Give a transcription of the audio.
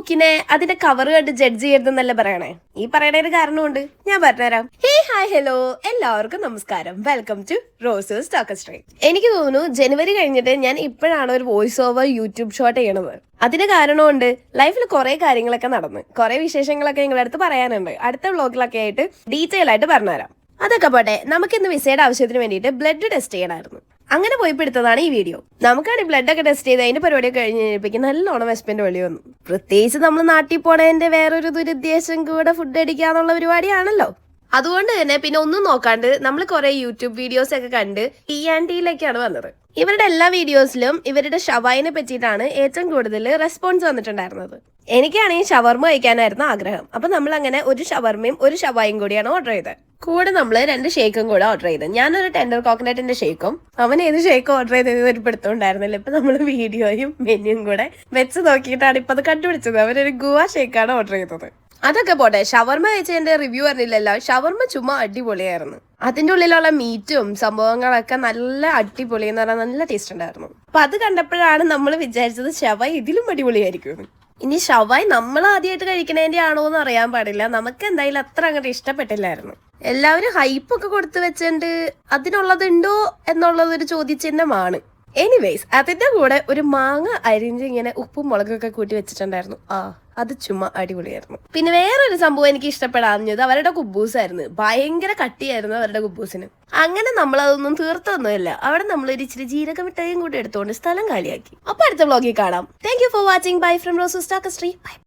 ബുക്കിനെ അതിന്റെ കവർ കണ്ട് ജഡ്ജ് ചെയ്യരുതെന്നല്ല പറയണേ. ഈ പറയണ ഒരു കാരണമുണ്ട്, ഞാൻ പറഞ്ഞുതരാം. ഹായ് ഹലോ എല്ലാവർക്കും നമസ്കാരം. വെൽക്കം ടു റോസസ് ടോക്കസ്ട്രീ. എനിക്ക് തോന്നുന്നു ജനുവരി കഴിഞ്ഞിട്ട് ഞാൻ ഇപ്പോഴാണ് ഒരു വോയിസ് ഓവർ യൂട്യൂബ് ഷോട്ട് ചെയ്യണത്. അതിന് കാരണമുണ്ട്, ലൈഫിൽ കുറെ കാര്യങ്ങളൊക്കെ നടന്ന് കുറെ വിശേഷങ്ങളൊക്കെ നിങ്ങളുടെ അടുത്ത് പറയാനുണ്ട്. അടുത്ത വ്ളോഗിലൊക്കെ ആയിട്ട് ഡീറ്റെയിൽ ആയിട്ട് പറഞ്ഞുതരാം. അതൊക്കെ പോട്ടെ, നമുക്കിന്ന് വിസയുടെ ആവശ്യത്തിന് വേണ്ടിയിട്ട് ബ്ലഡ് ടെസ്റ്റ് ചെയ്യണമായിരുന്നു. അങ്ങനെ പോയി എടുത്തതാണ് ഈ വീഡിയോ. നമുക്കാണ് ബ്ലഡ് ഒക്കെ ടെസ്റ്റ് ചെയ്ത് അതിന്റെ പരിപാടിയൊക്കെ കഴിഞ്ഞ് കഴിഞ്ഞപ്പോഴേക്കും നല്ലോണം വിശപ്പിന്റെ വെളി വന്നു. പ്രത്യേകിച്ച് നമ്മൾ നാട്ടിൽ പോണതിന്റെ വേറൊരു ദുരുദ്ദേശം കൂടെ ഫുഡ് അടിക്കാന്നുള്ള പരിപാടിയാണല്ലോ. അതുകൊണ്ട് തന്നെ പിന്നെ ഒന്നും നോക്കാണ്ട് നമ്മൾ കുറെ യൂട്യൂബ് വീഡിയോസ് ഒക്കെ കണ്ട് ടിയിലേക്കാണ് വന്നത്. ഇവരുടെ എല്ലാ വീഡിയോസിലും ഇവരുടെ ഷവായിനെ പറ്റിയിട്ടാണ് ഏറ്റവും കൂടുതൽ റെസ്പോൺസ് വന്നിട്ടുണ്ടായിരുന്നത്. എനിക്കാണെങ്കിൽ ഷവർമ കഴിക്കാനായിരുന്നു ആഗ്രഹം. അപ്പൊ നമ്മൾ അങ്ങനെ ഒരു ഷവർമയും ഒരു ഷവായും കൂടിയാണ് ഓർഡർ ചെയ്തത്. കൂടെ നമ്മൾ 2 ഷേക്കും കൂടെ ഓർഡർ ചെയ്ത്. ഞാനൊരു ടെൻഡർ കോക്കനട്ടിന്റെ ഷേക്കും, അവൻ ഏത് ഷേക്കും ഓർഡർ ചെയ്തത് ഒരു പിടുത്തമുണ്ടായിരുന്നില്ല. ഇപ്പൊ നമ്മൾ വീഡിയോയും മെനുവും കൂടെ വെച്ച് നോക്കിയിട്ടാണ് ഇപ്പൊ അത് കണ്ടുപിടിച്ചത്. അവരൊരു ഗുവ ഷേക്കാണ് ഓർഡർ ചെയ്തത്. അതൊക്കെ പോട്ടെ, ഷവർമ കഴിച്ചതിന്റെ റിവ്യൂ അറിയില്ലല്ലോ. ഷവർമ ചുമ്മാ അടിപൊളിയായിരുന്നു. അതിന്റെ ഉള്ളിലുള്ള മീറ്റും സംഭവങ്ങളൊക്കെ നല്ല അടിപൊളി എന്ന് പറഞ്ഞാൽ നല്ല ടേസ്റ്റ് ഉണ്ടായിരുന്നു. അപ്പൊ അത് കണ്ടപ്പോഴാണ് നമ്മൾ വിചാരിച്ചത് ഷവായി ഇതിലും അടിപൊളിയായിരിക്കും. ഇനി ഷവായി നമ്മൾ ആദ്യമായിട്ട് കഴിക്കണേന്റെ ആണോ എന്ന് അറിയാൻ പാടില്ല. നമുക്ക് എന്തായാലും അത്ര അങ്ങോട്ട് ഇഷ്ടപ്പെട്ടില്ലായിരുന്നു. എല്ലാവരും ഹൈപ്പൊക്കെ കൊടുത്തു വെച്ചിട്ട് അതിനുള്ളതുണ്ടോ എന്നുള്ളതൊരു ചോദ്യചിഹ്നമാണ്. എനിവേസ്, അതിന്റെ കൂടെ ഒരു മാങ്ങ അരിഞ്ഞ് ഇങ്ങനെ ഉപ്പും മുളകൊക്കെ കൂട്ടി വെച്ചിട്ടുണ്ടായിരുന്നു. അത് ചുമ്മാ അടിപൊളിയായിരുന്നു. പിന്നെ വേറൊരു സംഭവം എനിക്ക് ഇഷ്ടപ്പെടാഞ്ഞത് അവരുടെ കുബൂസായിരുന്നു. ഭയങ്കര കട്ടിയായിരുന്നു അവരുടെ കുബൂസിന്. അങ്ങനെ നമ്മളതൊന്നും തീർത്തൊന്നുമില്ല. അവിടെ നമ്മളൊരു ഇച്ചിരി ജീരക മിഠായിയും കൂടി എടുത്തുകൊണ്ട് സ്ഥലം കാലിയാക്കി. അപ്പൊ അടുത്ത വ്ളോഗിൽ കാണാം. Thank you for watching. Bye from Roses ടോക്കസ്ട്രീ. ബൈ.